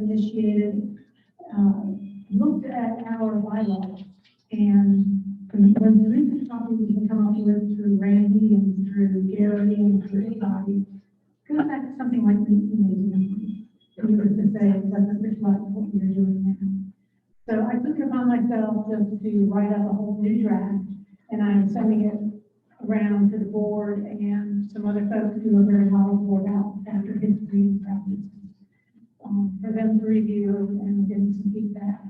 initiated, looked at our bylaws, and from the most recent copy we can come up with through Randy and through Gary and through anybody, goes back to something like 1989. If we were to say it doesn't reflect what we're doing now. So I took it upon myself just to write up a whole new draft, and I'm sending it around to the board and some other folks who are very knowledgeable about after history and practice, for them to review and give some feedback.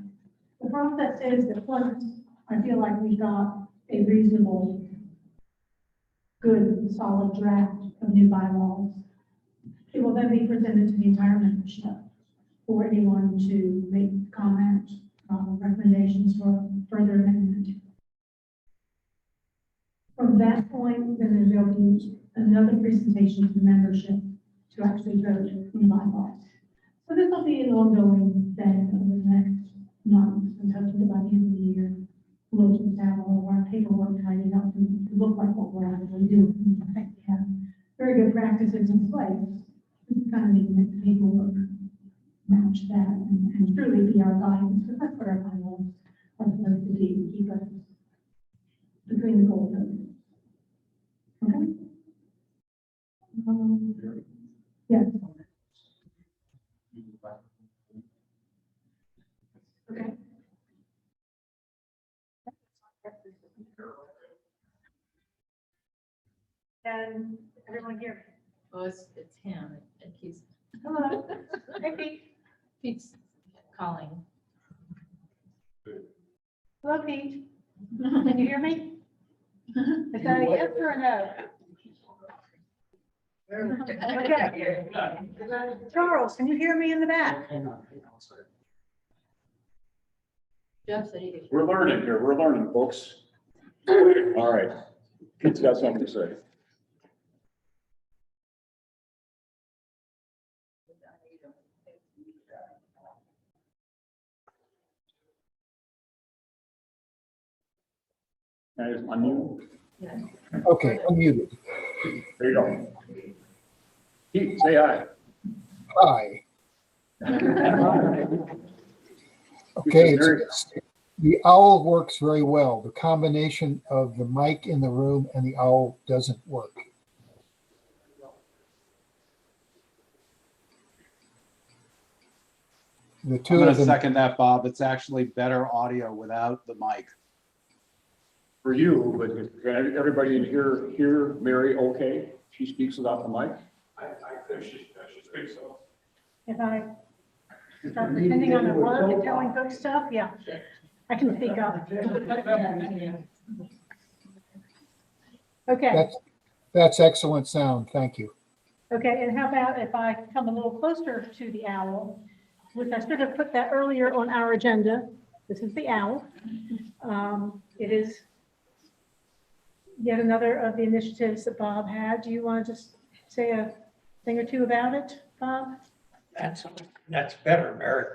The process is that once I feel like we've got a reasonable, good, solid draft of new bylaws, it will then be presented to the entire membership for anyone to make comment, recommendations for further amendment. From that point, then there'll be another presentation to the membership to actually vote on the bylaws. So this will be an ongoing thing over the next month, and hopefully by the end of the year, we'll just have all of our paperwork tidied up and look like what we're actually doing. I think we have very good practices in place. We kind of need to make the paperwork match that and truly be our guidance, because that's what our bylaws are supposed to be, keep us between the goalposts. Okay? Yes. Okay. Can everyone hear me? Oh, it's him. It keeps. Hello. Hey, Pete. Keeps calling. Hello, Pete. Can you hear me? Is that a yes or a no? Okay. Charles, can you hear me in the back? Jeff said he could. We're learning here. We're learning, folks. All right. Pete's got something to say. Can I just unmute? Okay, unmuted. There you go. Pete, say hi. Hi. Okay, the owl works very well. The combination of the mic in the room and the owl doesn't work. The two I'm going of to them, second that, Bob. It's actually better audio without the mic. For you, but can everybody in here hear Mary okay? She speaks without the mic? I think she speaks so. If I start pretending I'm at work and telling good stuff, yeah, I can speak up. Okay, that's excellent sound. Thank you. okay, and how about if I come a little closer to the owl, which I should have put that earlier on our agenda. This is the owl. It is yet another of the initiatives that Bob had. Do you want to just say a thing or two about it, Bob? That's better, Mary.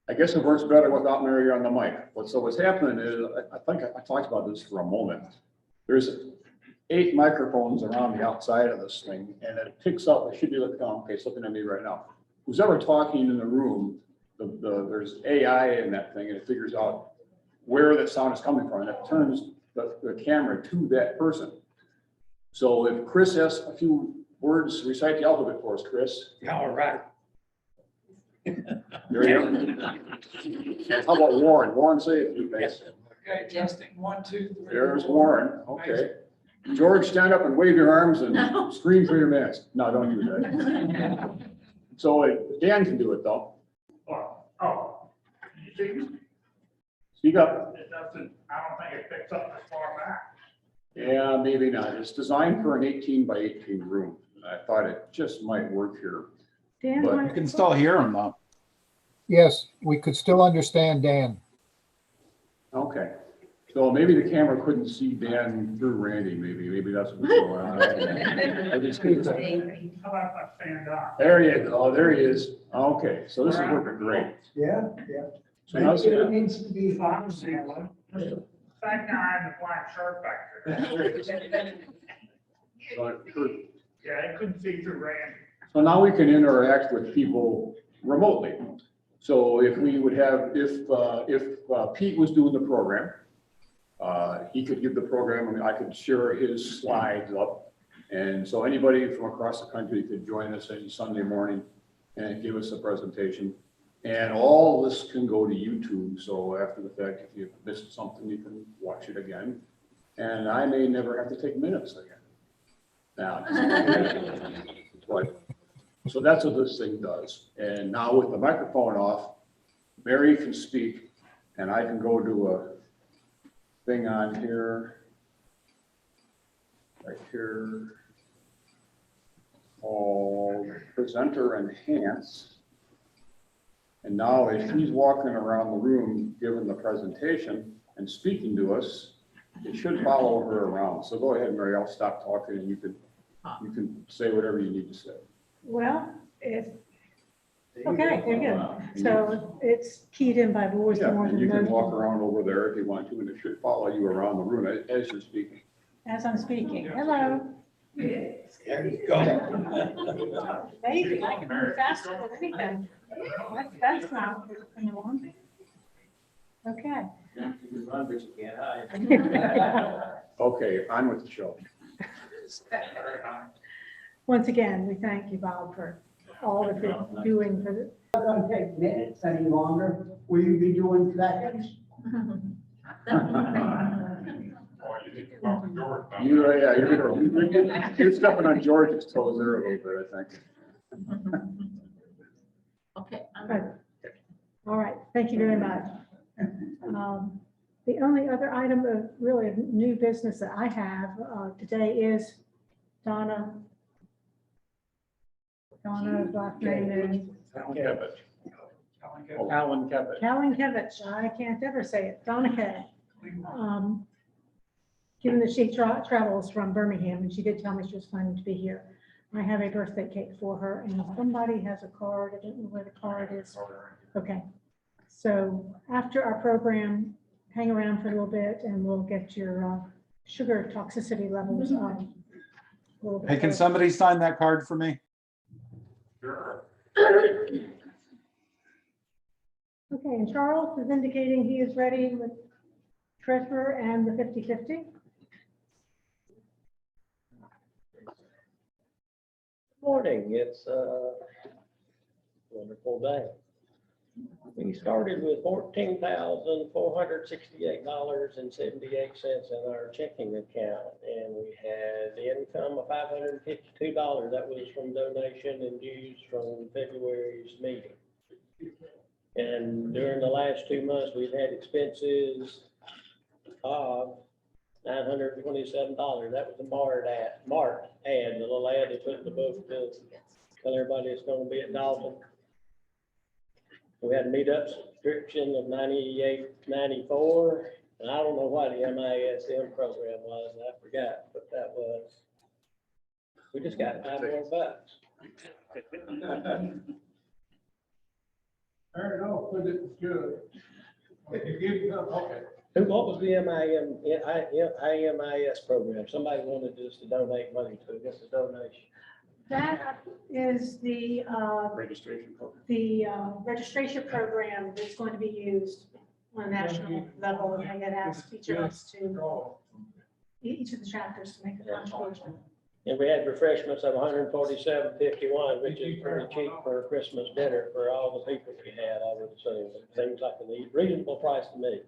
I guess it works better without Mary on the mic. So what's happening is, I think I talked about this for a moment. There's 8 microphones around the outside of this thing, and it picks up, it should be looking, okay, it's looking at me right now. Who's ever talking in the room, there's AI in that thing, and it figures out where that sound is coming from, and it turns the camera to that person. So if Chris has a few words, recite the alphabet for us, Chris. Yeah, all right. There you go. How about Warren? Warren, say it, you guys. Okay, testing 1, 2, 3. There's Warren. Okay. George, stand up and wave your arms and scream for your mask. No, don't do that. So Dan can do it though. Oh. Speak up. It doesn't, I don't think it picks up as far back. Yeah, maybe not. It's designed for an 18 by 18 room. I thought it just might work here. Dan, But- want You can still hear him though. Yes, we could still understand Dan. Okay. So maybe the camera couldn't see Dan through Randy. Maybe that's what's going on. I just couldn't- How about if I stand up? There you go. There he is. Okay. So this is working great. Yeah. So now see It that? needs to be fine. Just the fact that I had the black shirt back there. So Yeah, I couldn't see through Randy. now we can interact with people remotely. So if we would have, if Pete was doing the program, he could give the program and I could share his slides up. And so anybody from across the country could join us any Sunday morning and give us a presentation. And all this can go to YouTube. So after the fact, if you missed something, you can watch it again. And I may never have to take minutes again. Now, but, so that's what this thing does. And now with the microphone off, Mary can speak and I can go to a thing on here, right here, called Presenter Enhance. And now if he's walking around the room giving the presentation and speaking to us, it should follow her around. So go ahead, Mary, I'll stop talking and you can say whatever you need to say. Well, okay, there you go. So it's keyed in by voice Yeah, more and than you can motion. walk around over there if you want to, and it should follow you around the room as you're speaking. As I'm speaking. Hello. There you go. Maybe I can move faster than anything. That's not. Okay. Okay, on with the show. Once again, we thank you, Bob, for all that you're doing for the. Don't take minutes any longer. Will you be doing seconds? You're stepping on George's toes there a little bit, I think. Okay. Good. All right, thank you very much. The only other item of really new business that I have today is Donna. Donna's last name is Alan Kevich. Callan Kevich. I can't ever say it. Donna Kay. Given that she travels from Birmingham, and she did tell me she was planning to be here. I have a birthday cake for her, and if somebody has a card, I don't know where the card is. Okay. So after our program, hang around for a little bit, and we'll get your sugar toxicity levels up. A little bit Hey, can further. somebody sign that card for me? Okay, and Charles is indicating he is ready with treasurer and the 50/50. Morning, it's a wonderful day. We started with $14,468.78 in our checking account, and we had the income of $552. That was from donation and dues from February's meeting. And during the last 2 months, we've had expenses of $927. That was the Mart ad, the little ad they put in the book to tell everybody it's gonna be at Dalton. We had a meetup subscription of $98.94, and I don't know what the MISM program was, I forgot what that was. We just got $5 more. I don't know, but it was good. You give them, okay. What was the IMIS program? Somebody wanted us to donate money to, just a donation. That is the Registration program. registration program that's going to be used on a national level. And they had asked each of us to, each of the chapters to make a contribution. And we had refreshments of $147.51, which is pretty cheap for a Christmas dinner for all the people we had, I would assume. It seems like a reasonable price to me.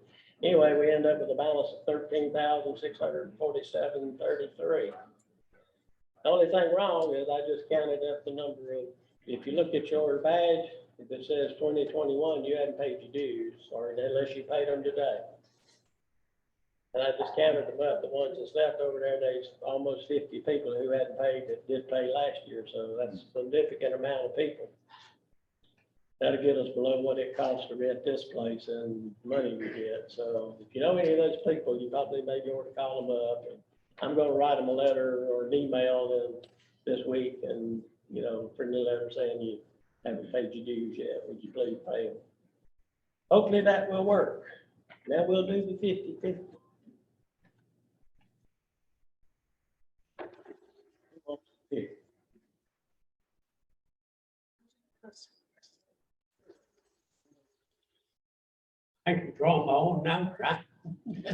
Anyway, we end up with a balance of $13,647.33. The only thing wrong is I just counted up the number of, if you look at your badge, if it says 2021, you hadn't paid your dues, or unless you paid them today. And I just counted them up, the ones that's left over there, there's almost 50 people who hadn't paid that did pay last year, so that's a significant amount of people. That'll get us below what it costs to rent this place and money we get. So if you know any of those people, you probably maybe ought to call them up. And I'm gonna write them a letter or an email them this week and, you know, print a letter saying you haven't paid your dues yet, would you please pay them? Hopefully that will work. Now we'll do the 50/50. Here. I can draw my own number.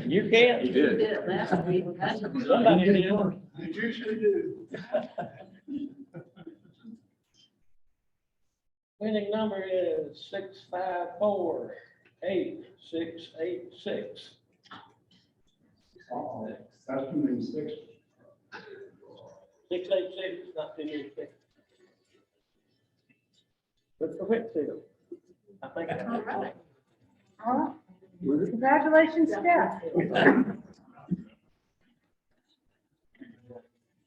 You can. He You did. did it last week. That's Somebody did. You usually do. Winning number is 6548686. That's too many six. 686 is not too many things. But for Whitfield, I think. all right. All right. Congratulations, Jeff.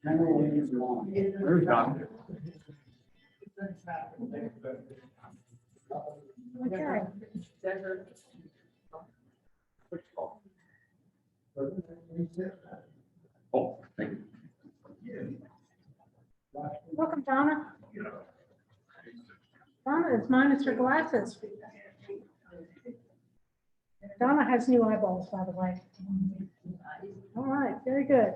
There's Don. Okay. Oh, thank you. Welcome, Donna. Donna is minus her glasses. Donna has new eyeballs, by the way. All right, very good.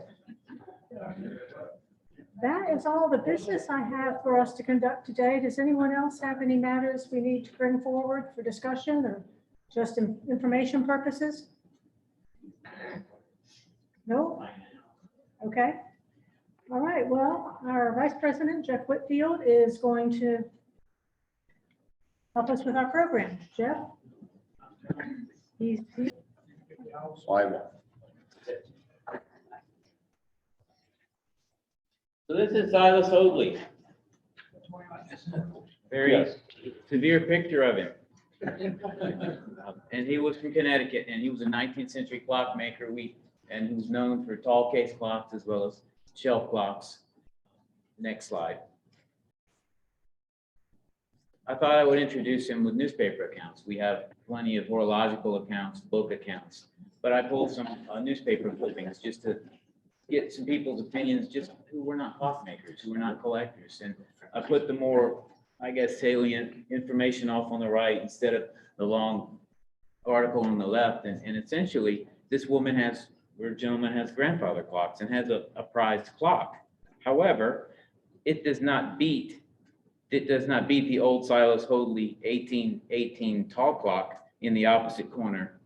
That is all the business I have for us to conduct today. Does anyone else have any matters we need to bring forward for discussion or just information purposes? No? Okay. All right, well, our Vice President, Jeff Whitfield, is going to help us with our program. Jeff? He's Slide one. So this is Silas Hoadley. Very severe picture of him. And he was from Connecticut, and he was a 19th century clockmaker. And he was known for tall case clocks as well as shelf clocks. Next slide. I thought I would introduce him with newspaper accounts. We have plenty of horological accounts, book accounts, but I pulled some newspaper clippings just to get some people's opinions, just who were not clockmakers, who were not collectors. And I put the more, I guess, salient information off on the right instead of the long article on the left. And essentially, this woman has, or gentleman has grandfather clocks and has a prized clock. However, it does not beat the old Silas Hoadley 1818 tall clock in the opposite corner,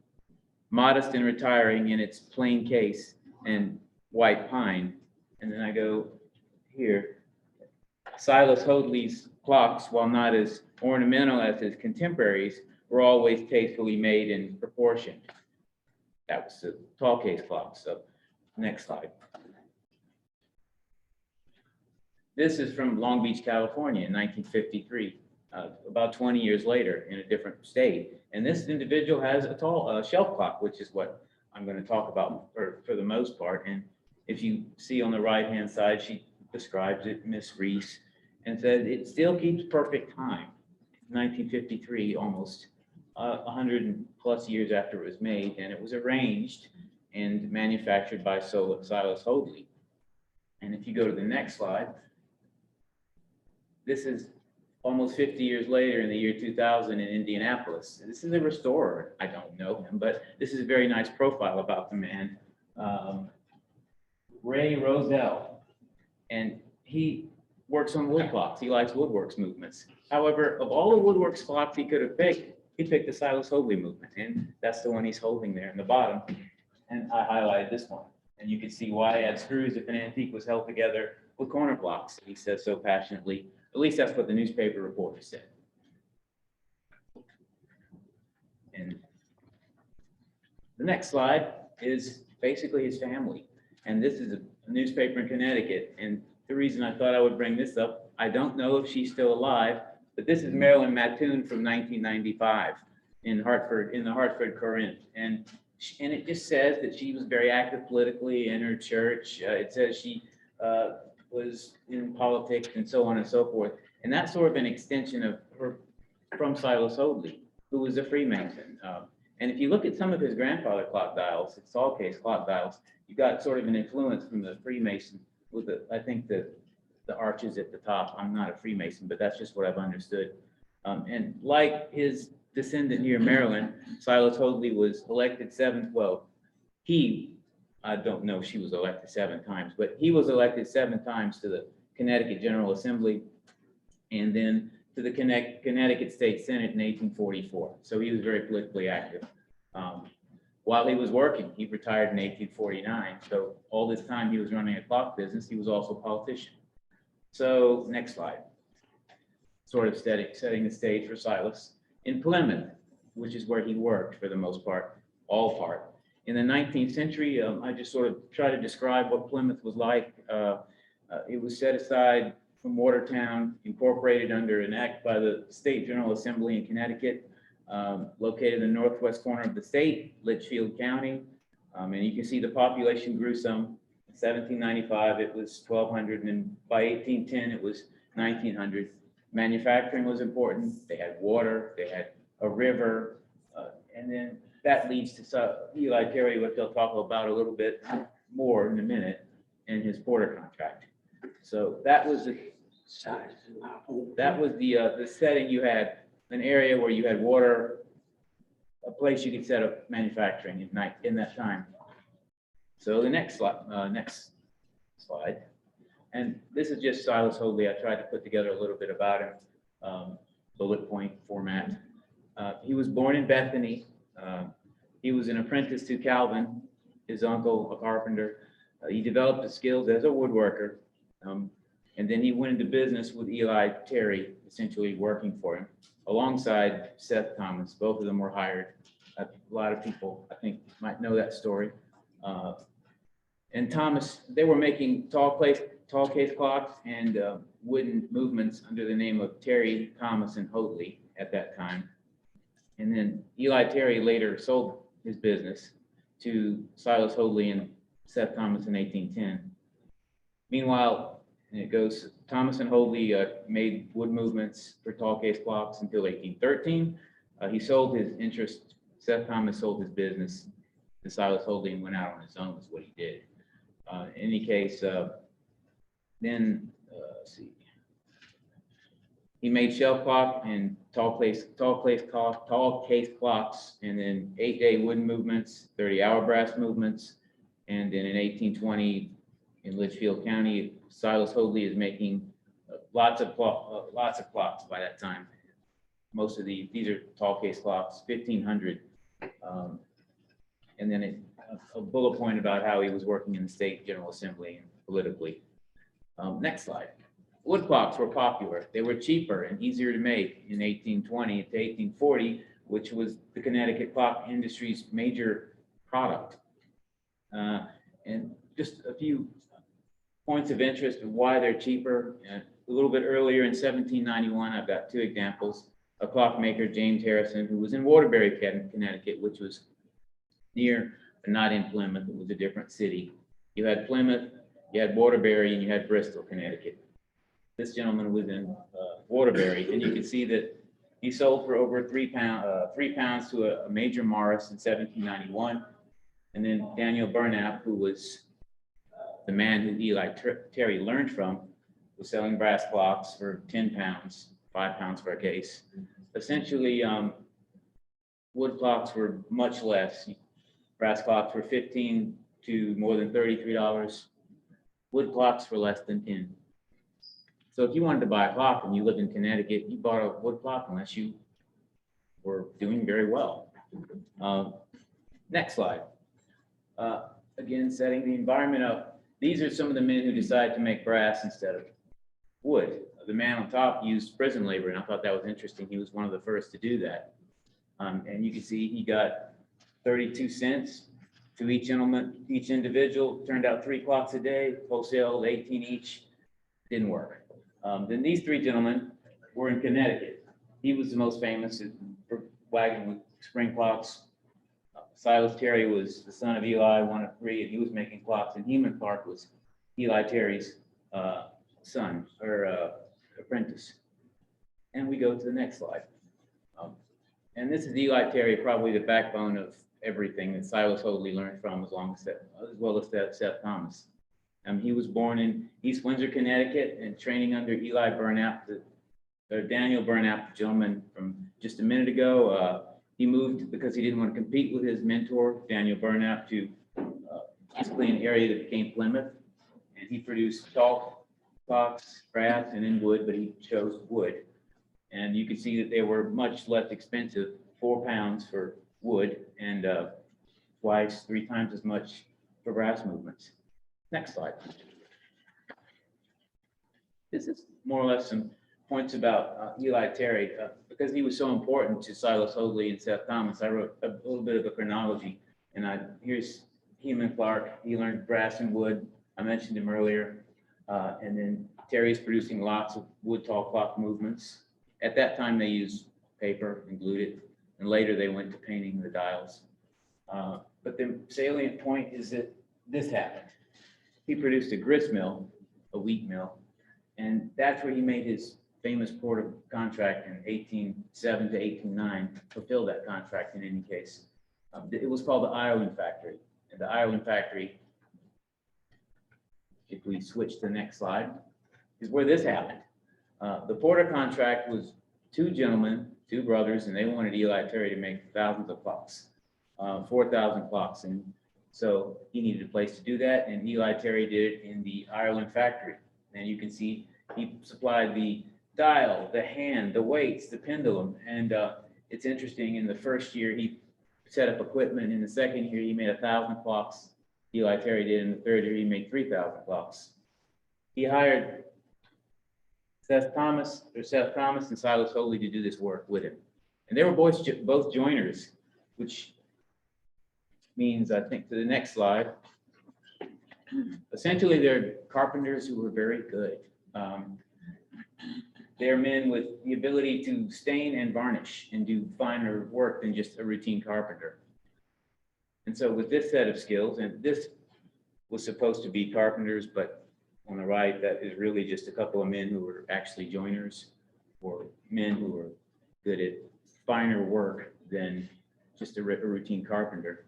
modest and retiring in its plain case and white pine. And then I go here, Silas Hoadley's clocks, while not as ornamental as his contemporaries, were always tastefully made and proportioned. That was the tall case clock. So next slide. This is from Long Beach, California in 1953, about 20 years later in a different state. And this individual has a tall shelf clock, which is what I'm going to talk about for the most part. And if you see on the right-hand side, she describes it, Miss Reese, and said it still keeps perfect time. 1953, almost 100+ years after it was made, and it was arranged and manufactured by Silas Hoadley. And if you go to the next slide, this is almost 50 years later in the year 2000 in Indianapolis. This is a restorer. I don't know him, but this is a very nice profile about the man. Ray Roselle, and he works on wood clocks. He likes woodworks movements. However, of all the woodworks clocks he could have picked, he picked the Silas Hoadley movement, and that's the one he's holding there in the bottom. And I highlighted this one, and you can see why it had screws if an antique was held together with corner blocks. He says so passionately. At least that's what the newspaper reporter said. And the next slide is basically his family. And this is a newspaper in Connecticut. And the reason I thought I would bring this up, I don't know if she's still alive, but this is Marilyn Mattoon from 1995 in Hartford, in the Hartford Courant. And it just says that she was very active politically in her church. It says she was in politics and so on and so forth. And that's sort of an extension of her from Silas Hoadley, who was a Freemason. And if you look at some of his grandfather clock dials, his tall case clock dials, you got sort of an influence from the Freemason with the, I think the arches at the top. I'm not a Freemason, but that's just what I've understood. And like his descendant here, Marilyn, Silas Hoadley was elected I don't know if she was elected 7 times, but he was elected 7 times to the Connecticut General Assembly and then to the Connecticut State Senate in 1844. So he was very politically active. while he was working. He retired in 1849. So all this time he was running a clock business. He was also a politician. So next slide. Sort of setting the stage for Silas. In Plymouth, which is where he worked for the most part, in the 19th century, I just sort of try to describe what Plymouth was like. It was set aside from Watertown, incorporated under an act by the State General Assembly in Connecticut, located in the northwest corner of the state, Litchfield County. And you can see the population grew some. In 1795, it was 1,200, and by 1810, it was 1,900. Manufacturing was important. They had water, they had a river, and then that leads to Eli Terry, what they'll talk about a little bit more in a minute, in his Porter contract. So that was the setting. You had an area where you had water, a place you could set up manufacturing in that time. So the next slide. And this is just Silas Hoadley. I tried to put together a little bit about him, bullet point format. He was born in Bethany. He was an apprentice to Calvin, his uncle, a carpenter. He developed his skills as a woodworker. And then he went into business with Eli Terry, essentially working for him, alongside Seth Thomas. Both of them were hired. A lot of people, I think, might know that story. And Thomas, they were making tall case clocks and wooden movements under the name of Terry, Thomas, and Hoadley at that time. And then Eli Terry later sold his business to Silas Hoadley and Seth Thomas in 1810. Meanwhile, and it goes, Thomas and Hoadley made wood movements for tall case clocks until 1813. He sold his interest. Seth Thomas sold his business to Silas Hoadley and went out on his own, is what he did. In any case, then let's see. He made shelf clock and tall case clocks, and then 8-day wooden movements, 30-hour brass movements, and then in 1820 in Litchfield County, Silas Hoadley is making lots of clocks by that time. Most of these are tall case clocks, 1,500, and then a bullet point about how he was working in the State General Assembly and politically. Next slide. Wood clocks were popular. They were cheaper and easier to make in 1820 to 1840, which was the Connecticut clock industry's major product. And just a few points of interest of why they're cheaper. A little bit earlier in 1791, I've got two examples. A clockmaker, James Harrison, who was in Waterbury, Connecticut, which was near, but not in Plymouth. It was a different city. You had Plymouth, you had Waterbury, and you had Bristol, Connecticut. This gentleman was in Waterbury, and you can see that he sold for over 3 pounds to a Major Morris in 1791. And then Daniel Burnap, who was the man who Eli Terry learned from, was selling brass clocks for 10 pounds, 5 pounds for a case. Essentially, wood clocks were much less. Brass clocks were $15 to more than $33. Wood clocks for less than 10. So if you wanted to buy a clock and you lived in Connecticut, you bought a wood clock unless you were doing very well. Next slide. Again, setting the environment up. These are some of the men who decided to make brass instead of wood. The man on top used prison labor, and I thought that was interesting. He was one of the first to do that. And you can see he got 32 cents to each individual. Turned out 3 clocks a day, wholesale 18 each. Didn't work. Then these 3 gentlemen were in Connecticut. He was the most famous for wagging with spring clocks. Silas Terry was the son of Eli, one of 3, and he was making clocks. And Heman Clark was Eli Terry's son or apprentice. And we go to the next slide. And this is Eli Terry, probably the backbone of everything that Silas Hoadley learned from, as well as Seth Thomas. He was born in East Windsor, Connecticut, and training under Eli Burnap, Daniel Burnap, the gentleman from just a minute ago. He moved because he didn't want to compete with his mentor, Daniel Burnap, to basically an area that became Plymouth. And he produced tall clocks, brass, and in wood, but he chose wood. And you can see that they were much less expensive, 4 pounds for wood and twice, 3 times as much for brass movements. Next slide. This is more or less some points about Eli Terry. Because he was so important to Silas Hoadley and Seth Thomas, I wrote a little bit of a chronology. And here's Heman Clark. He learned brass and wood. I mentioned him earlier. And then Terry's producing lots of wood tall clock movements. At that time, they used paper and glued it. And later they went to painting the dials. But the salient point is that this happened. He produced a grist mill, a wheat mill, and that's where he made his famous Porter contract in 1807 to 1809, fulfilled that contract in any case. It was called the Ireland Factory. And the Ireland Factory, if we switch to the next slide, is where this happened. The Porter contract was 2 gentlemen, 2 brothers, and they wanted Eli Terry to make thousands of clocks, 4,000 clocks. And so he needed a place to do that, and Eli Terry did it in the Ireland Factory. And you can see he supplied the dial, the hand, the weights, the pendulum. And it's interesting, in the first year, he set up equipment. In the second year, he made 1,000 clocks. Eli Terry did. In the third year, he made 3,000 clocks. He hired Seth Thomas and Silas Hoadley to do this work with him. And they were both joiners, which means, I think, to the next slide, essentially they're carpenters who were very good. They're men with the ability to stain and varnish and do finer work than just a routine carpenter. And so with this set of skills, and this was supposed to be carpenters, but on the right, that is really just a couple of men who were actually joiners, or men who were good at finer work than just a routine carpenter.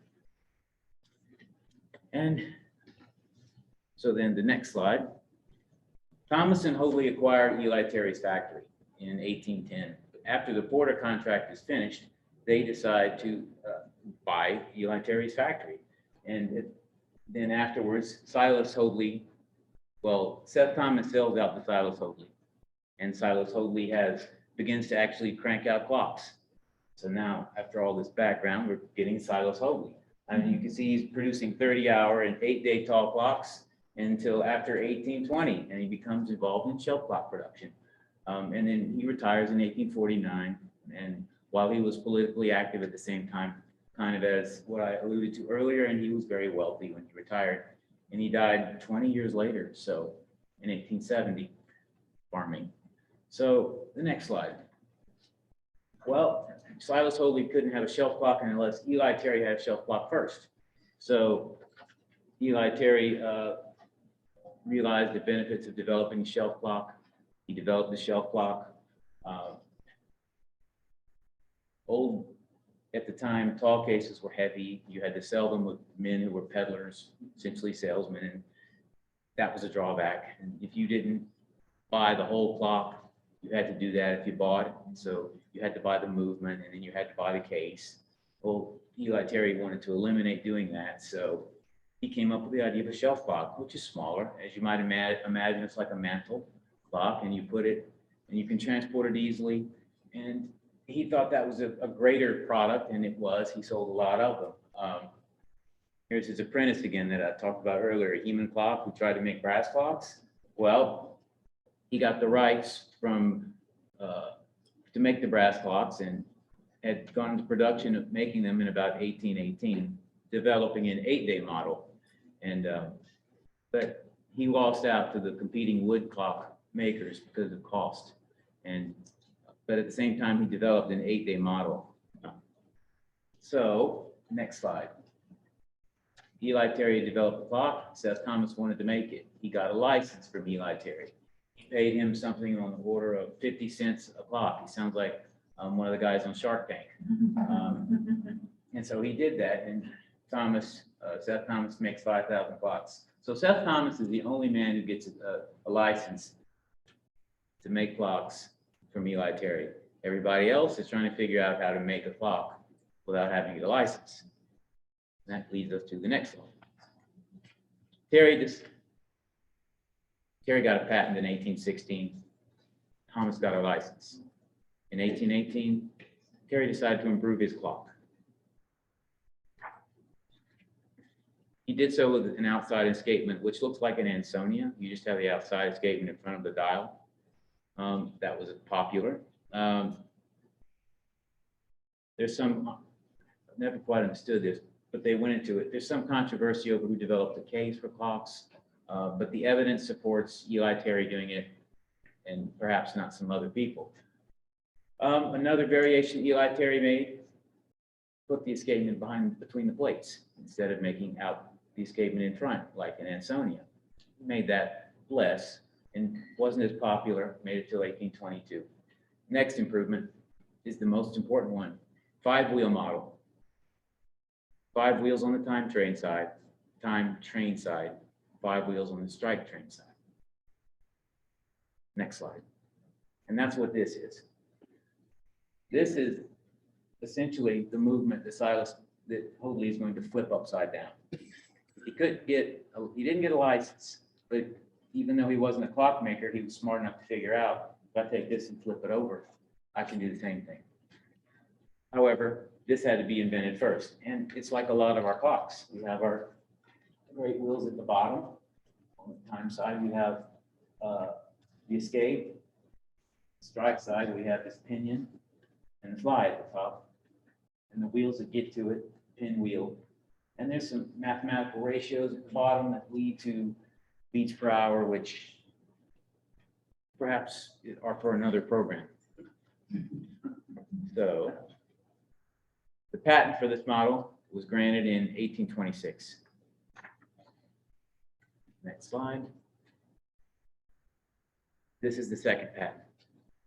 And so then the next slide. Thomas and Hoadley acquired Eli Terry's factory in 1810. After the Porter contract is finished, they decide to buy Eli Terry's factory. And then afterwards, Silas Hoadley, well, Seth Thomas sells out to Silas Hoadley. And Silas Hoadley begins to actually crank out clocks. So now, after all this background, we're getting Silas Hoadley. I mean, you can see he's producing 30-hour and 8-day tall clocks until after 1820, and he becomes involved in shelf clock production. And then he retires in 1849, and while he was politically active at the same time, kind of as what I alluded to earlier, and he was very wealthy when he retired, and he died 20 years later, so in 1870, farming. So the next slide. Well, Silas Hoadley couldn't have a shelf clock unless Eli Terry had a shelf clock first. So Eli Terry realized the benefits of developing a shelf clock. He developed the shelf clock. At the time, tall cases were heavy. You had to sell them with men who were peddlers, essentially salesmen, and that was a drawback. And if you didn't buy the whole clock, you had to do that if you bought it. So you had to buy the movement, and then you had to buy the case. Well, Eli Terry wanted to eliminate doing that, so he came up with the idea of a shelf clock, which is smaller. As you might imagine, it's like a mantle clock, and you put it, and you can transport it easily. And he thought that was a greater product, and it was. He sold a lot of them. Here's his apprentice again that I talked about earlier, Heman Clark, who tried to make brass clocks. Well, he got the rights from to make the brass clocks, and had gone into production of making them in about 1818, developing an 8-day model. And but he lost out to the competing wood clock makers because of cost. But at the same time, he developed an 8-day model. So next slide. Eli Terry developed the clock. Seth Thomas wanted to make it. He got a license from Eli Terry. He paid him something on the order of 50 cents a clock. He sounds like one of the guys on Shark Tank. And so he did that, and Seth Thomas makes 5,000 clocks. So Seth Thomas is the only man who gets a license to make clocks from Eli Terry. Everybody else is trying to figure out how to make a clock without having to get a license. And that leads us to the next one. Terry got a patent in 1816. Thomas got a license. In 1818, Terry decided to improve his clock. He did so with an outside escapement, which looks like an Ansonia. You just have the outside escapement in front of the dial. That was popular. There's some, I've never quite understood this, but they went into it. There's some controversy over who developed the Ks for clocks, but the evidence supports Eli Terry doing it, and perhaps not some other people. Another variation Eli Terry made, put the escapement between the plates instead of making out the escapement in front like an Ansonia. He made that less and wasn't as popular, made it till 1822. Next improvement is the most important one, 5-wheel model. 5 wheels on the time train side, 5 wheels on the strike train side. Next slide. And that's what this is. This is essentially the movement that Hoadley is going to flip upside down. He didn't get a license, but even though he wasn't a clockmaker, he was smart enough to figure out, if I take this and flip it over, I can do the same thing. However, this had to be invented first. And it's like a lot of our clocks. We have our great wheels at the bottom. On the time side, we have the escape. Strike side, we have this pinion and the fly at the top. And the wheels that get to it, pinwheel. And there's some mathematical ratios at the bottom that lead to beats per hour, which perhaps are for another program. So the patent for this model was granted in 1826. Next slide. This is the second patent.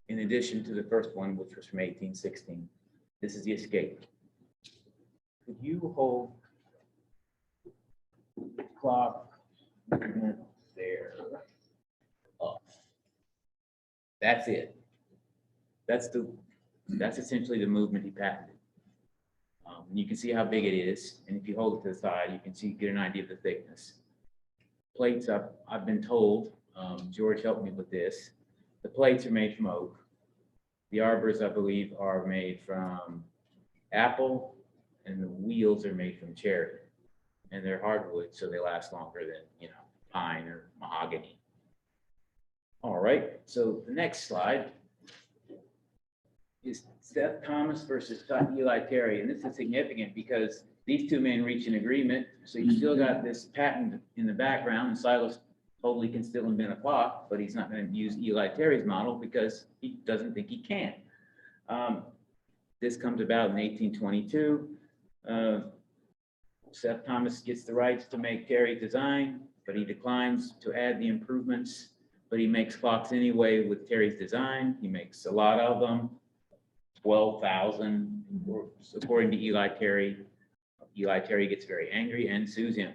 In addition to the first one, which was from 1816, this is the escape. Could you hold the clock there up? That's it. That's essentially the movement he patented. You can see how big it is, and if you hold it to the side, you can get an idea of the thickness. Plates up, I've been told, George helped me with this. The plates are made from oak. The arbors, I believe, are made from apple, and the wheels are made from cherry. And they're hardwood, so they last longer than, pine or mahogany. All right, so the next slide is Seth Thomas versus Eli Terry. And this is significant because these two men reach an agreement. So you still got this patent in the background, and Silas Hoadley can still invent a clock, but he's not going to use Eli Terry's model because he doesn't think he can. This comes about in 1822. Seth Thomas gets the rights to make Terry's design, but he declines to add the improvements, but he makes clocks anyway with Terry's design. He makes a lot of them, 12,000, according to Eli Terry. Eli Terry gets very angry and sues him.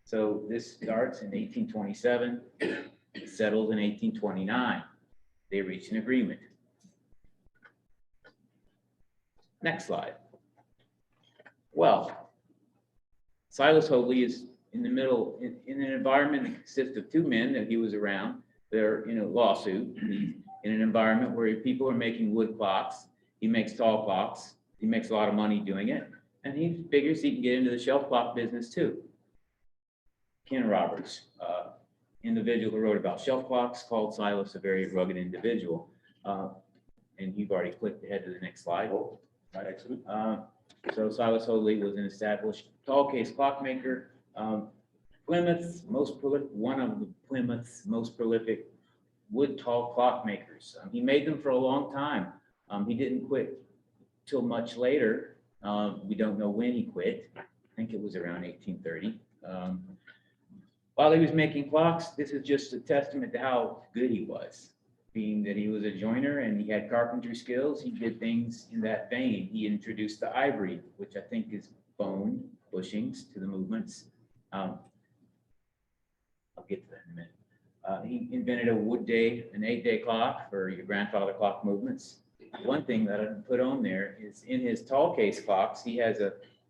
So this starts in 1827, settles in 1829. They reach an agreement. Next slide. Well, Silas Hoadley is in the middle, in an environment that consists of two men that he was around. They're in a lawsuit, in an environment where people are making wood clocks. He makes tall clocks. He makes a lot of money doing it. And he figures he can get into the shelf clock business too. Ken Roberts, individual who wrote about shelf clocks, called Silas a very rugged individual. And you've already clicked ahead to the next slide. By accident. So Silas Hoadley was an established tall case clockmaker. Plymouth's most prolific, one of the Plymouth's most prolific wood tall clockmakers. He made them for a long time. He didn't quit till much later. We don't know when he quit. I think it was around 1830. While he was making clocks, this is just a testament to how good he was. Being that he was a joiner and he had carpentry skills, he did things in that vein. He introduced the ivory, which I think is bone bushings to the movements. I'll get to that in a minute. He invented a wood day, an 8-day clock for your grandfather clock movements. One thing that I didn't put on there is in his tall case clocks, he has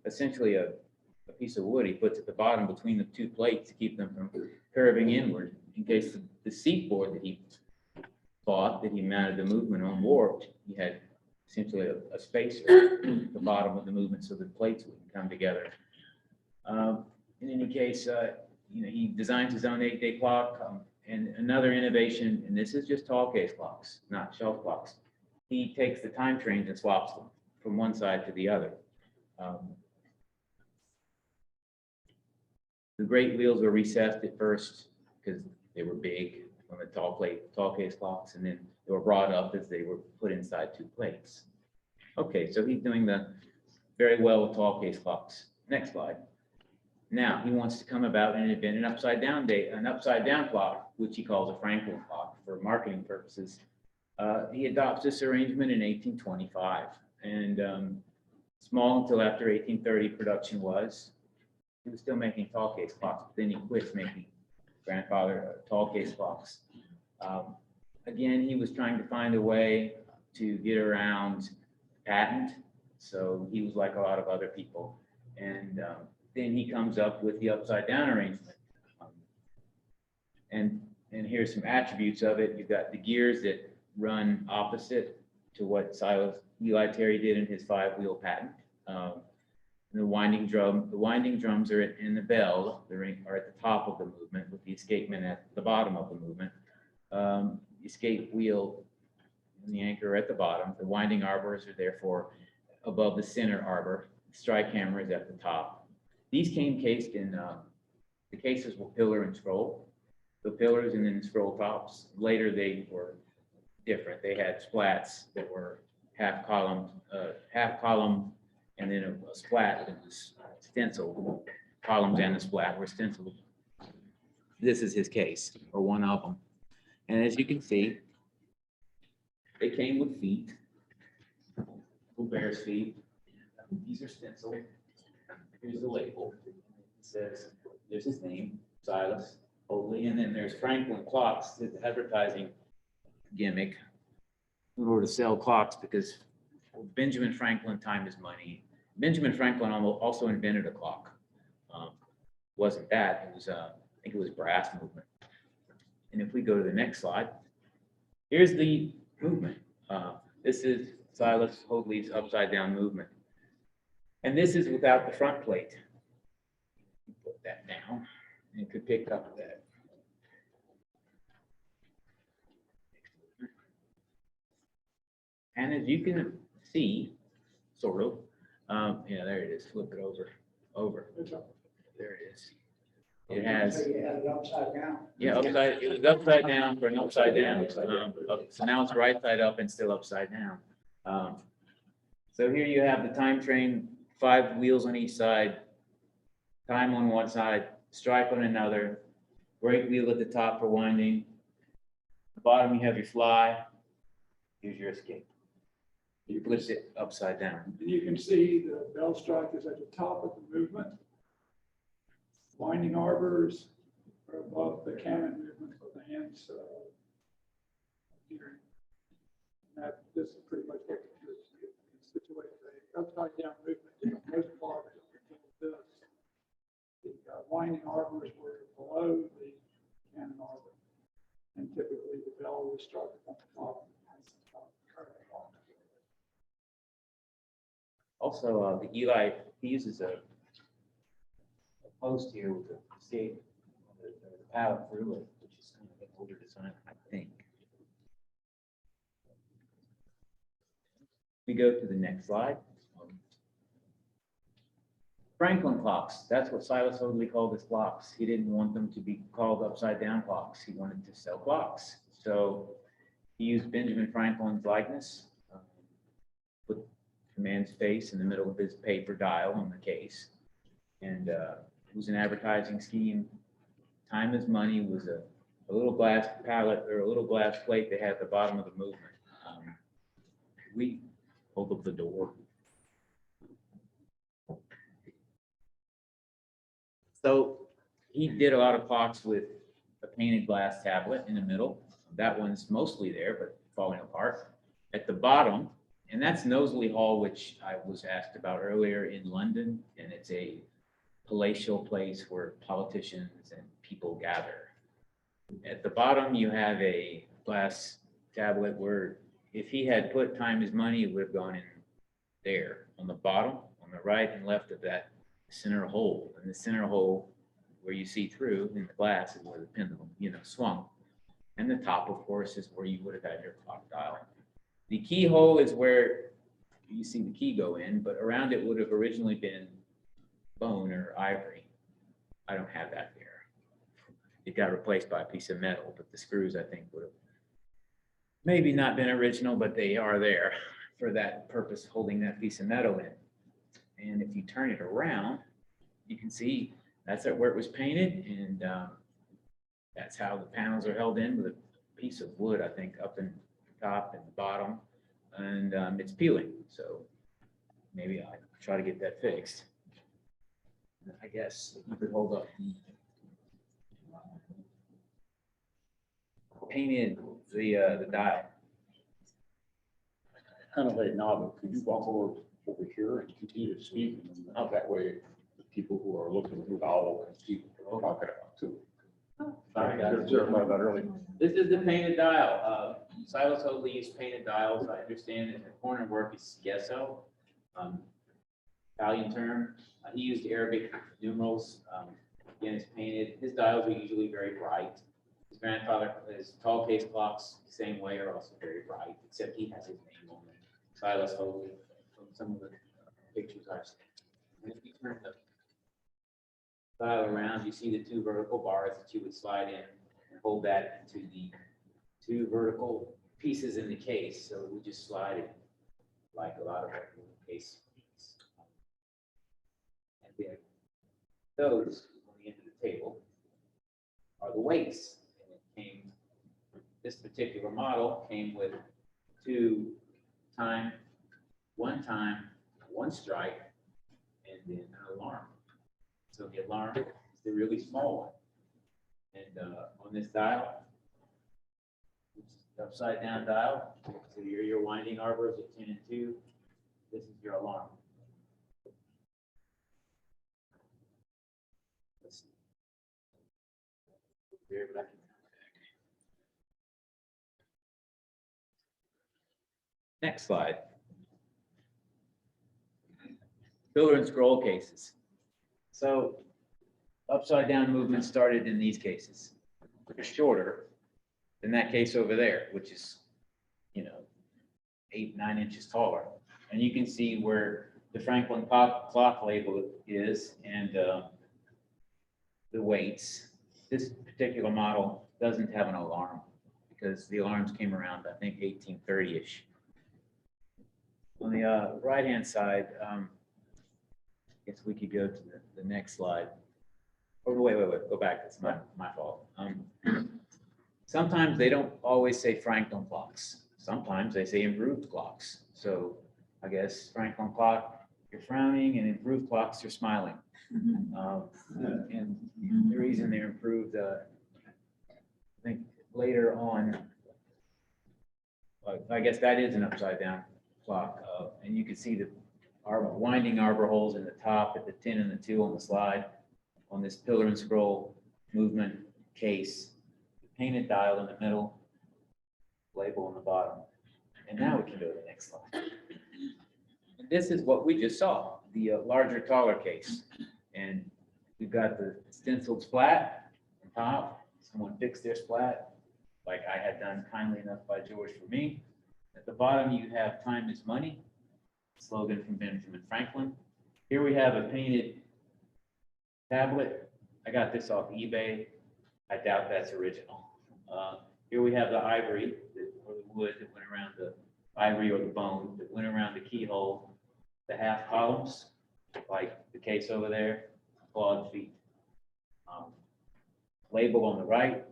essentially a piece of wood he puts at the bottom between the two plates to keep them from curving inward in case the seat board that he bought, that he mounted the movement on, warped. He had essentially a spacer at the bottom of the movement so the plates wouldn't come together. in any case, he designs his own 8-day clock. And another innovation, and this is just tall case clocks, not shelf clocks. He takes the time trains and swaps them from one side to the other. The great wheels were recessed at first because they were big on the tall case clocks, and then they were brought up as they were put inside 2 plates. Okay, so he's doing very well with tall case clocks. Next slide. Now he wants to come about and invent an upside down clock, which he calls a Franklin clock for marketing purposes. He adopts this arrangement in 1825, and small until after 1830 production was. He was still making tall case clocks, but then he quit making grandfather tall case clocks. Again, he was trying to find a way to get around patent, so he was like a lot of other people, and then he comes up with the upside down arrangement. And here's some attributes of it. You've got the gears that run opposite to what Silas Eli Terry did in his 5-wheel patent. The winding drums are in the bell, are at the top of the movement, with the escapement at the bottom of the movement. The escape wheel and the anchor are at the bottom. The winding arbors are therefore above the center arbor. The strike hammer is at the top. These came cased in, the cases were pillar and scroll. The pillars and then scroll tops. Later they were different. They had splats that were half column, and then a splat that was stenciled. Columns and the splat were stenciled. This is his case, or one of them. And as you can see, they came with feet, little bear's feet. These are stenciled. Here's the label. It says, there's his name, Silas Hoadley, and then there's Franklin clocks, the advertising gimmick in order to sell clocks, because Benjamin Franklin, time is money. Benjamin Franklin also invented a clock. Wasn't that, it was, I think it was brass movement. And if we go to the next slide, here's the movement. This is Silas Hoadley's upside down movement. And this is without the front plate. Put that down and it could pick up that. And as you can see, sort of, yeah, there it is. Flip it over. There it is. It has. So you had it upside down? Yeah, it was upside down for an upside down. So now it's right side up and still upside down. So here you have the time train, 5 wheels on each side, time on one side, strike on another, brake wheel at the top for winding. The bottom, you have your fly. Here's your escape. You flip it upside down. And you can see the bell strike is at the top of the movement. Winding arbors are above the cannon movement of the hands. Here. This is pretty much what it's situated. The upside down movement, most barbers this. The winding arbors were below the cannon arbor, and typically the bell was struck on the top. Also, the Eli, he uses a post here with the escape, the pallet through it, which is kind of an older design, I think. We go to the next slide. Franklin clocks, that's what Silas Hoadley called his clocks. He didn't want them to be called upside down clocks. He wanted to sell clocks. So he used Benjamin Franklin's likeness, put the man's face in the middle of his paper dial on the case. And it was an advertising scheme. Time is money was a little glass pallet or a little glass plate they had at the bottom of the movement. We hold up the door. So he did a lot of clocks with a painted glass tablet in the middle. That one's mostly there, but falling apart. At the bottom, and that's Knowsley Hall, which I was asked about earlier in London, and it's a palatial place where politicians and people gather. At the bottom, you have a glass tablet where if he had put time is money, it would have gone in there. On the bottom, on the right and left of that center hole. And the center hole where you see through in the glass is where the pendulum, swung. And the top, of course, is where you would have had your clock dial. The keyhole is where you see the key go in, but around it would have originally been bone or ivory. I don't have that here. It got replaced by a piece of metal, but the screws, I think, would have maybe not been original, but they are there for that purpose, holding that piece of metal in. And if you turn it around, you can see that's where it was painted, and that's how the panels are held in with a piece of wood, I think, up in the top and the bottom, and it's peeling. So maybe I'll try to get that fixed. I guess you could hold up the painted the dial. Kind of late now, but could you walk over here and continue to speak? And that way, the people who are looking through the owl can see what we're talking about too. Sorry, guys. Should have clarified that early. This is the painted dial. Silas Hoadley used painted dials. I understand that the corner work is gesso, Italian term. He used Arabic numerals. Again, it's painted. His dials are usually very bright. His grandfather, his tall case clocks, same way, are also very bright, except he has his name on them. Silas Hoadley, from some of the pictures I've seen. And if you turn the dial around, you see the two vertical bars that you would slide in and hold that into the two vertical pieces in the case. So we just slide it like a lot of our case. And then those on the end of the table are the weights. And it came, this particular model came with one strike, and then an alarm. So the alarm is the really small one. And on this dial, which is the upside down dial, so your winding arbors at 10 and 2, this is your alarm. Let's see. Here, back. Next slide. Pillar and scroll cases. So upside down movement started in these cases. They're shorter than that case over there, which is, 8, 9 inches taller. And you can see where the Franklin clock label is and the weights. This particular model doesn't have an alarm because the alarms came around, I think, 1830-ish. On the right-hand side, I guess we could go to the next slide. Oh, wait, go back. That's my fault. Sometimes they don't always say Franklin clocks. Sometimes they say improved clocks. So I guess Franklin clock, you're frowning, and improved clocks, you're smiling. And the reason they're improved, I think later on, I guess that is an upside down clock. And you can see the winding arbor holes in the top at the 10 and the 2 on the slide. On this pillar and scroll movement case, painted dial in the middle, label on the bottom. And now we can go to the next slide. And this is what we just saw, the larger, taller case. And we've got the stenciled splat on top. Someone fixed their splat, like I had done kindly enough by George for me. At the bottom, you have "Time is money," slogan from Benjamin Franklin. Here we have a painted tablet. I got this off eBay. I doubt that's original. Here we have the ivory, or the wood that went around the ivory, or the bone that went around the keyhole, the half columns, like the case over there, clawed feet. Label on the right,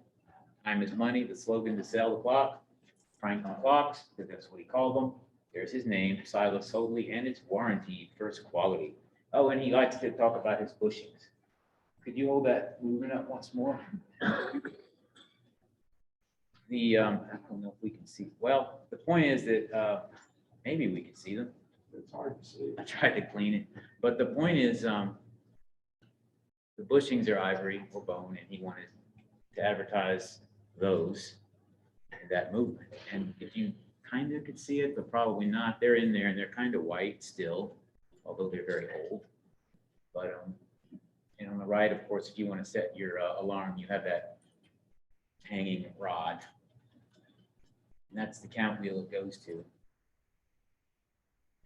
"Time is money," the slogan to sell the clock, Franklin clocks, because that's what he called them. There's his name, Silas Hoadley, and it's warranted first quality. Oh, and he likes to talk about his bushings. Could you hold that movement up once more? I don't know if we can see. Well, the point is that maybe we can see them. It's hard to see. I tried to clean it, but the point is the bushings are ivory or bone, and he wanted to advertise those and that movement. And if you kind of could see it, but probably not, they're in there and they're kind of white still, although they're very old. But And on the right, of course, if you want to set your alarm, you have that hanging rod. And that's the count wheel it goes to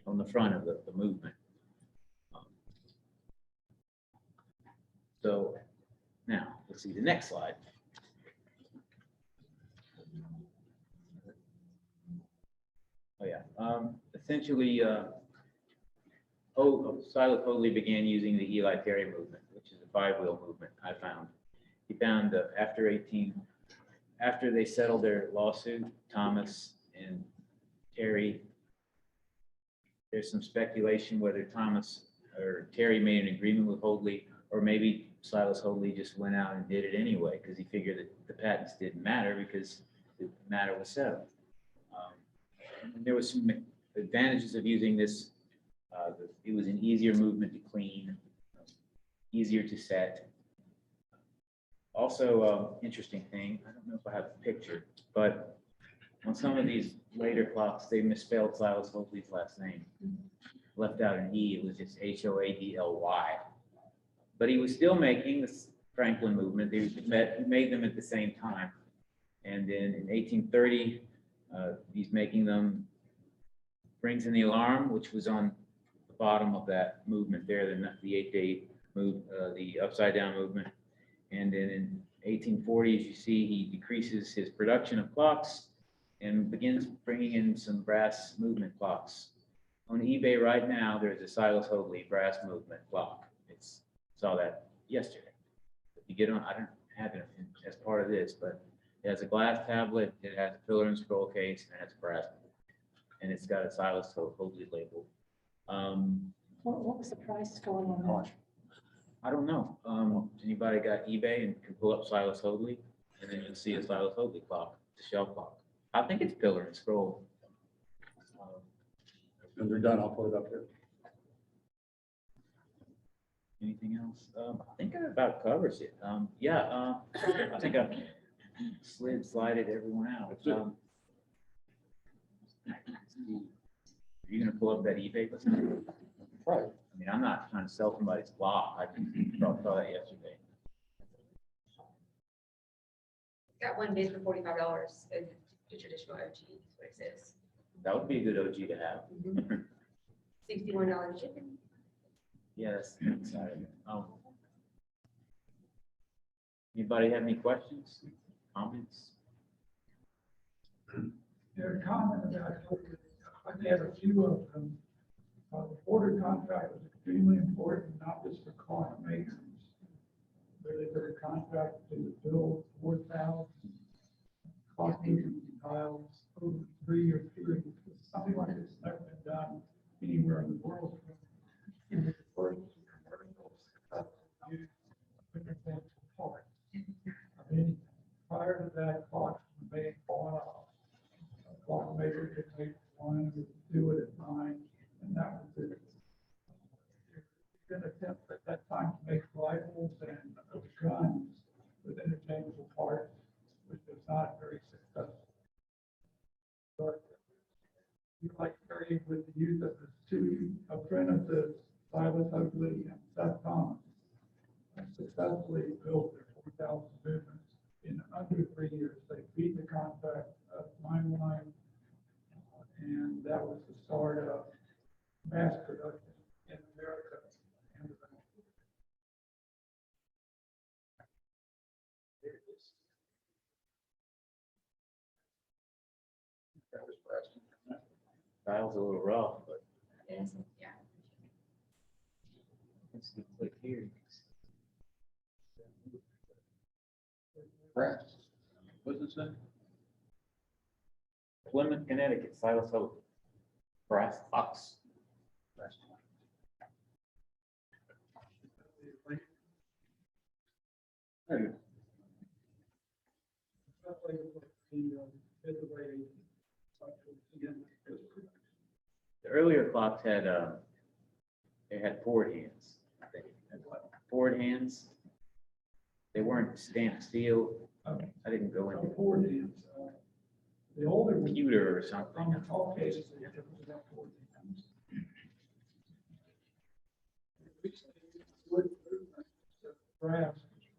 on the front of the movement. So now let's see the next slide. Oh yeah, essentially, Silas Hoadley began using the Eli Terry movement, which is a 5-wheel movement. I found. He found after they settled their lawsuit, Thomas and Terry. There's some speculation whether Thomas or Terry made an agreement with Hoadley, or maybe Silas Hoadley just went out and did it anyway because he figured that the patents didn't matter because the matter was settled. And there was some advantages of using this. It was an easier movement to clean, easier to set. Also, interesting thing, I don't know if I have a picture, but on some of these later clocks, they misspelled Silas Hoadley's last name. Left out an E, it was just Hoadly. But he was still making this Franklin movement. He made them at the same time. And then in 1830, he's making them, brings in the alarm, which was on the bottom of that movement there, the 8-day move, the upside down movement. And then in 1840, as you see, he decreases his production of clocks and begins bringing in some brass movement clocks. On eBay right now, there's a Silas Hoadley brass movement clock. Saw that yesterday. If you get on, I don't have it as part of this, but it has a glass tablet, it has a pillar and scroll case, and it has a brass, and it's got a Silas Hoadley label. What was the price going on that? I don't know. Anybody got eBay and can pull up Silas Hoadley, and then you'll see a Silas Hoadley clock, the shelf clock. I think it's pillar and scroll. When they're done, I'll put it up here. Anything else? I think that about covers it. I think I've slided everyone out. Are you gonna pull up that eBay list? Right. I mean, I'm not trying to sell somebody's clock. I just saw that yesterday. Got one bid for $45 and the traditional OG is what it says. That would be a good OG to have. $61 shipping. Yes, exciting. Anybody have any questions, comments? Their comment about, I have a few of them. The border contract was extremely important, not just for clock makers. Really for the contract to build 4,000 clock making dials over a 3-year period. Something like this never been done anywhere in the world. It was the first commercial successful use of interventional parts of anything. Prior to that, clocks were made one-off. A clock maker could make one, would do it at 9, and that was it. An attempt at that time to make rifles and guns with interchangeable parts, which was not very successful. But you like Terry with the use of the two apprentices, Silas Hoadley and Seth Thomas, successfully built their 4,000 movements in under 3 years. They beat the contract of Limelight, and that was the start of mass production in America. Dial's a little rough, but Yes, yeah. let's see, click here. Brass. What's it say? Plymouth, Connecticut, Silas Hoadley. Brass box. Hey, The earlier clocks had they had forward hands. I think. Forward hands. They weren't stamped steel. I didn't go into The older computer or something. from the tall cases, they have about 40 times. Wood movement, so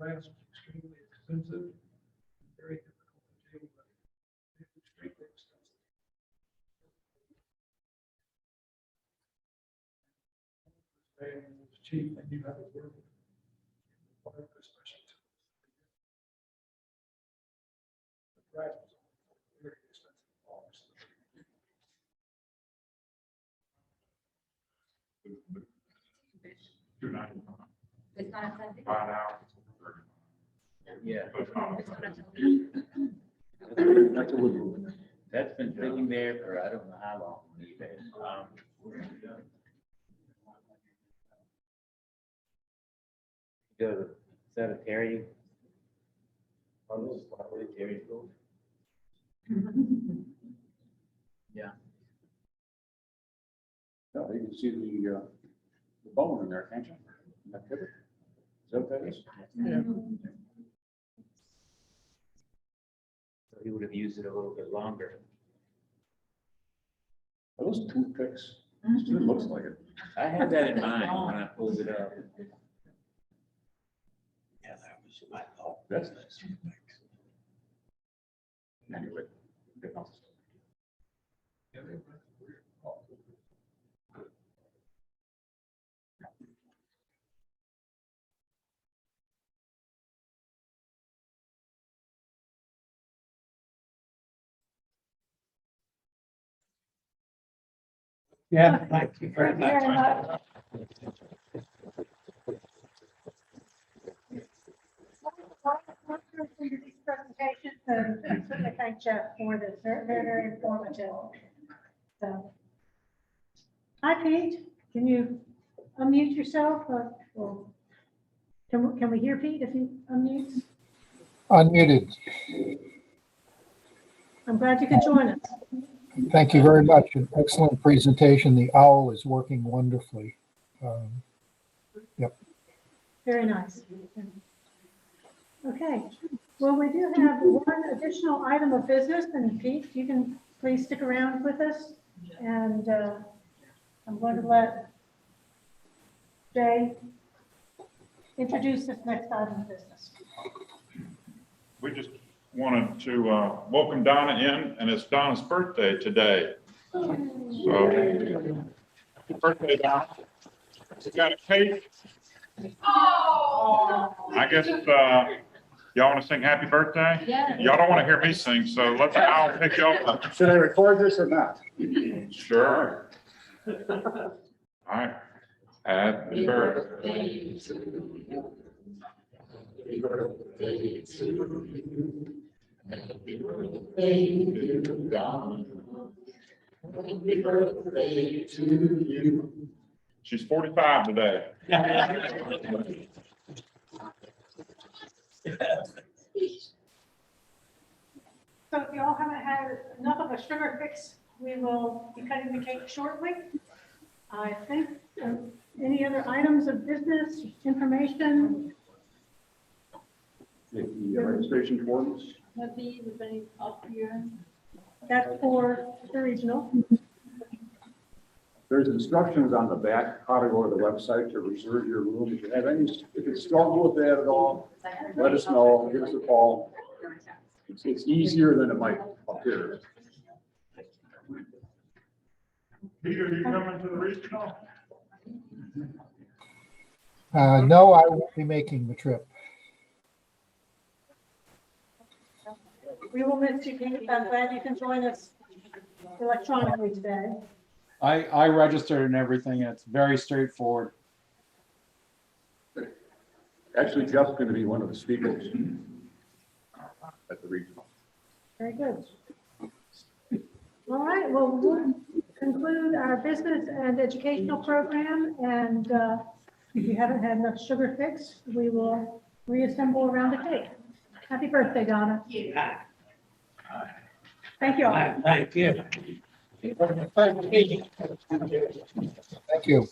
grass was extremely expensive, very difficult to do, but it's extremely expensive. And it was cheap, and you have to work with special tools. The grass was very expensive, obviously. It's not Sunday. Yeah, It's not Sunday. That's a wood movement. that's been sitting there for I don't know how long these days. Go to, is that a Terry? Oh, this is probably Terry's school. Yeah. Yeah, you can see the bone in there, can't you? In that pivot. Is that what that is? So he would have used it a little bit longer. Are those toothpicks? It looks like it. I had that in mind when I pulled it up. Yeah, that was my thought. That's nice. Anyway. good enough. Yeah, thank you very Thank you much. very much. These presentations, and certainly thank Jeff for this, very informative. So, hi Pete, can you unmute yourself or can we hear Pete if he unmutes? Unmuted. I'm glad you could join us. Thank you very much. An excellent presentation. The owl is working wonderfully. Very nice. Okay, well, we do have one additional item of business, and Pete, you can please stick around with us. And I'm going to let Jay introduce this next item of business. We just wanted to welcome Donna in, and it's Donna's birthday today. So, happy birthday, Donna. We got a cake. I guess y'all want to sing happy birthday? Yeah. Y'all don't want to hear me sing, so I'll pick y'all up. Should I record this or not? Sure. All right. Happy birthday to you. Happy birthday to you. Happy birthday to Donna. Happy birthday to you. She's 45 today. So if you all haven't had enough of a sugar fix, we will be cutting the cake shortly. I think, any other items of business, information? The registration forms. That's for the regional. There's instructions on the back, how to go to the website to reserve your room. If you have any, if you struggle with that at all, let us know, give us a call. It's easier than it might appear. Peter, you coming to the regional? No, I won't be making the trip. We will miss you, Pete. I'm glad you can join us electronically today. I registered and everything, and it's very straightforward. Actually, Jeff's going to be one of the speakers at the regional. Very good. All right, well, we'll conclude our business and educational program, and if you haven't had enough sugar fix, we will reassemble around the cake. Happy birthday, Donna. Thank you all. Thank you. Thank you.